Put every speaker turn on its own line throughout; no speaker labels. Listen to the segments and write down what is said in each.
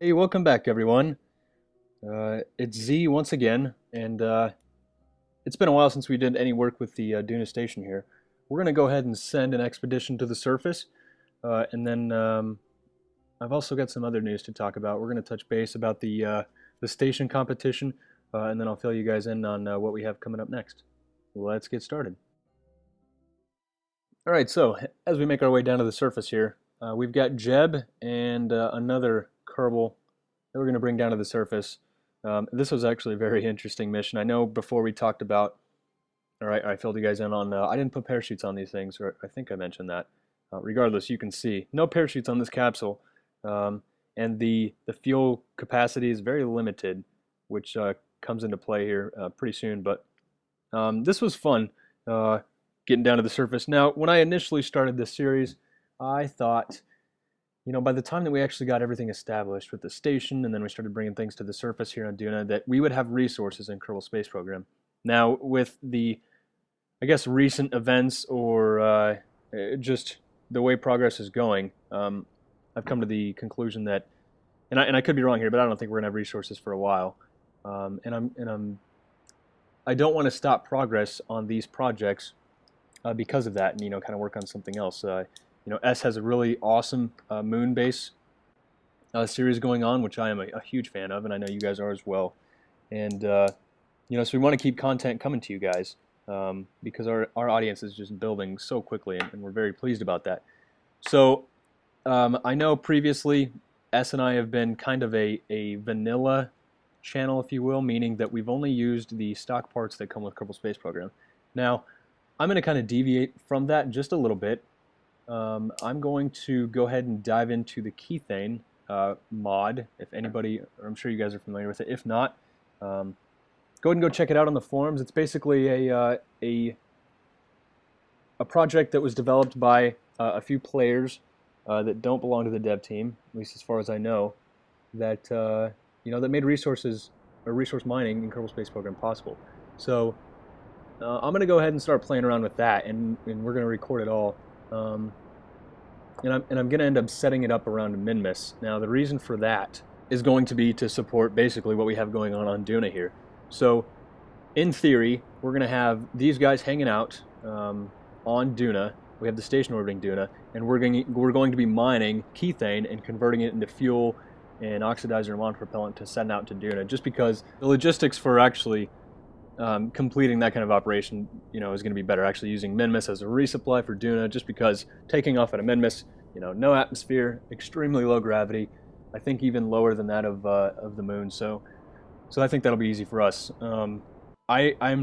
Hey, welcome back, everyone. It's Z once again, and it's been a while since we did any work with the Duna Station here. We're going to go ahead and send an expedition to the surface, and then I've also got some other news to talk about. We're going to touch base about the station competition, and then I'll fill you guys in on what we have coming up next. Let's get started. All right, so as we make our way down to the surface here, we've got Jeb and another Kerbal that we're going to bring down to the surface. This was actually a very interesting mission. I know before we talked about, all right, I filled you guys in on, I didn't put parachutes on these things, or I think I mentioned that. Regardless, you can see no parachutes on this capsule, and the fuel capacity is very limited, which comes into play here pretty soon. But this was fun, getting down to the surface. Now, when I initially started this series, I thought, by the time that we actually got everything established with the station, and then we started bringing things to the surface here on Duna, that we would have resources in Kerbal Space Program. Now, with the, I guess, recent events or just the way progress is going, I've come to the conclusion that, and I could be wrong here, but I don't think we're gonna have resources for a while. I don't want to stop progress on these projects because of that, and kind of work on something else. S has a really awesome moon base series going on, which I am a huge fan of, and I know you guys are as well. And so we want to keep content coming to you guys because our audience is just building so quickly, and we're very pleased about that. So I know previously S and I have been kind of a vanilla channel, if you will, meaning that we've only used the stock parts that come with Kerbal Space Program. Now, I'm going to kind of deviate from that just a little bit. I'm going to go ahead and dive into the Kethane mod. If anybody, or I'm sure you guys are familiar with it. If not, go ahead and go check it out on the forums. It's basically a project that was developed by a few players that don't belong to the dev team, at least as far as I know, that that made resources or resource mining in Kerbal Space Program possible. So I'm going to go ahead and start playing around with that, and we're going to record it all. And I'm going to end up setting it up around Minmus. Now, the reason for that is going to be to support basically what we have going on Duna here. So, in theory, we're going to have these guys hanging out on Duna. We have the station orbiting Duna, and we're going to be mining Kethane and converting it into fuel and oxidizer and monopropellant to send out to Duna. Just because the logistics for actually completing that kind of operation, is going to be better. Actually using Minmus as a resupply for Duna, just because taking off at a Minmus, no atmosphere, extremely low gravity. I think even lower than that of the moon. So I think that'll be easy for us. I'm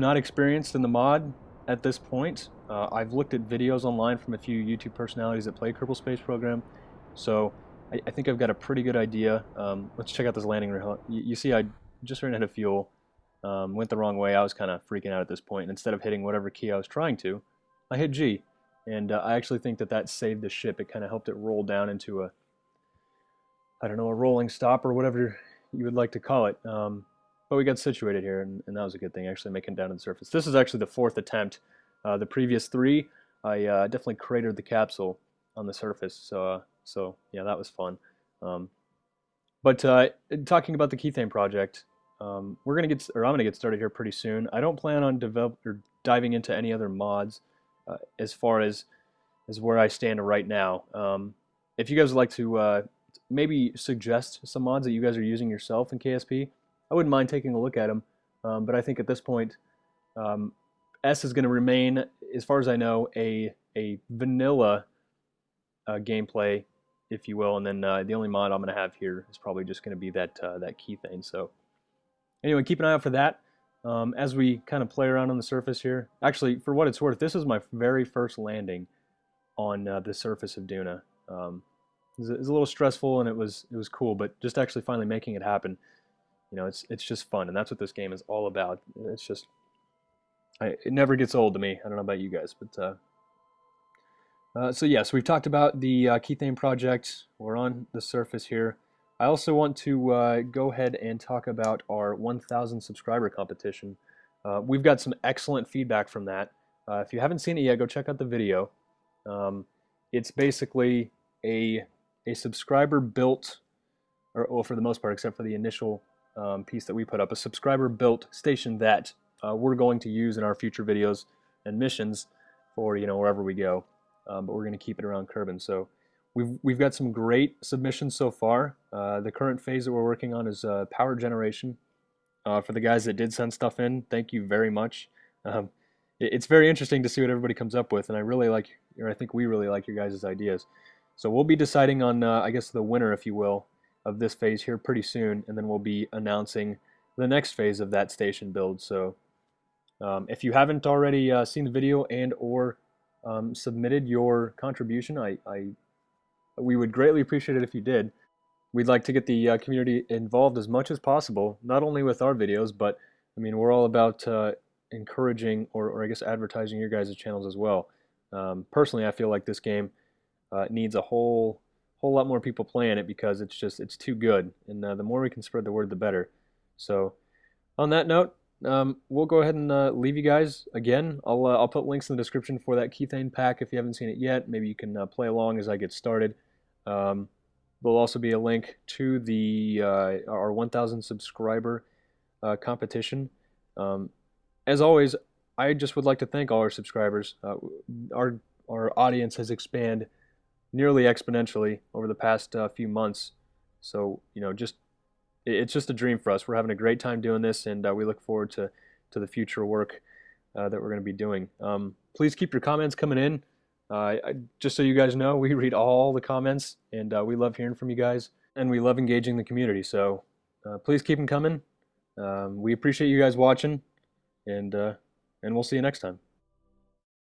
not experienced in the mod at this point. I've looked at videos online from a few YouTube personalities that play Kerbal Space Program, so I think I've got a pretty good idea. Let's check out this landing rail. You see, I just ran out of fuel. Went the wrong way. I was kind of freaking out at this point. And instead of hitting whatever key I was trying to, I hit G. And I actually think that saved the ship. It kind of helped it roll down into a rolling stop or whatever you would like to call it. But we got situated here, and that was a good thing, actually, making it down to the surface. This is actually the fourth attempt. The previous three, I definitely cratered the capsule on the surface. So yeah, that was fun. But talking about the Kethane project, I'm gonna get started here pretty soon. I don't plan on diving into any other mods as far as where I stand right now. If you guys would like to maybe suggest some mods that you guys are using yourself in KSP, I wouldn't mind taking a look at them. But I think at this point, S is going to remain, as far as I know, a vanilla gameplay, if you will, and then the only mod I'm going to have here is probably just going to be that Kethane. So anyway, keep an eye out for that as we kind of play around on the surface here. Actually, for what it's worth, this is my very first landing on the surface of Duna. It was a little stressful and it was cool, but just actually finally making it happen, it's just fun, and that's what this game is all about. It's just, it never gets old to me. I don't know about you guys, but so we've talked about the Kethane project. We're on the surface here. I also want to go ahead and talk about our 1,000 subscriber competition. We've got some excellent feedback from that. If you haven't seen it yet, go check out the video. It's basically a subscriber built or well, for the most part, except for the initial piece that we put up, a subscriber-built station that we're going to use in our future videos and missions for wherever we go. But we're going to keep it around Kerbin. So we've got some great submissions so far. The current phase that we're working on is power generation. For the guys that did send stuff in, thank you very much. It's very interesting to see what everybody comes up with, and I think we really like your guys' ideas. So we'll be deciding on, I guess, the winner, if you will, of this phase here pretty soon, and then we'll be announcing the next phase of that station build. So if you haven't already seen the video and or submitted your contribution, we would greatly appreciate it if you did. We'd like to get the community involved as much as possible, not only with our videos, but I mean, we're all about encouraging or I guess advertising your guys' channels as well. Personally, I feel like this game needs a whole lot more people playing it because it's too good, and the more we can spread the word, the better. So, on that note, we'll go ahead and leave you guys. Again, I'll put links in the description for that Kethane pack if you haven't seen it yet. Maybe you can play along as I get started. There'll also be a link to the our 1,000 subscriber competition. As always, I just would like to thank all our subscribers. Our audience has expanded nearly exponentially over the past few months. So it's just a dream for us. We're having a great time doing this, and we look forward to the future work that we're going to be doing. Please keep your comments coming in. Just so you guys know, we read all the comments, and we love hearing from you guys, and we love engaging the community. So please keep them coming. We appreciate you guys watching, and we'll see you next time.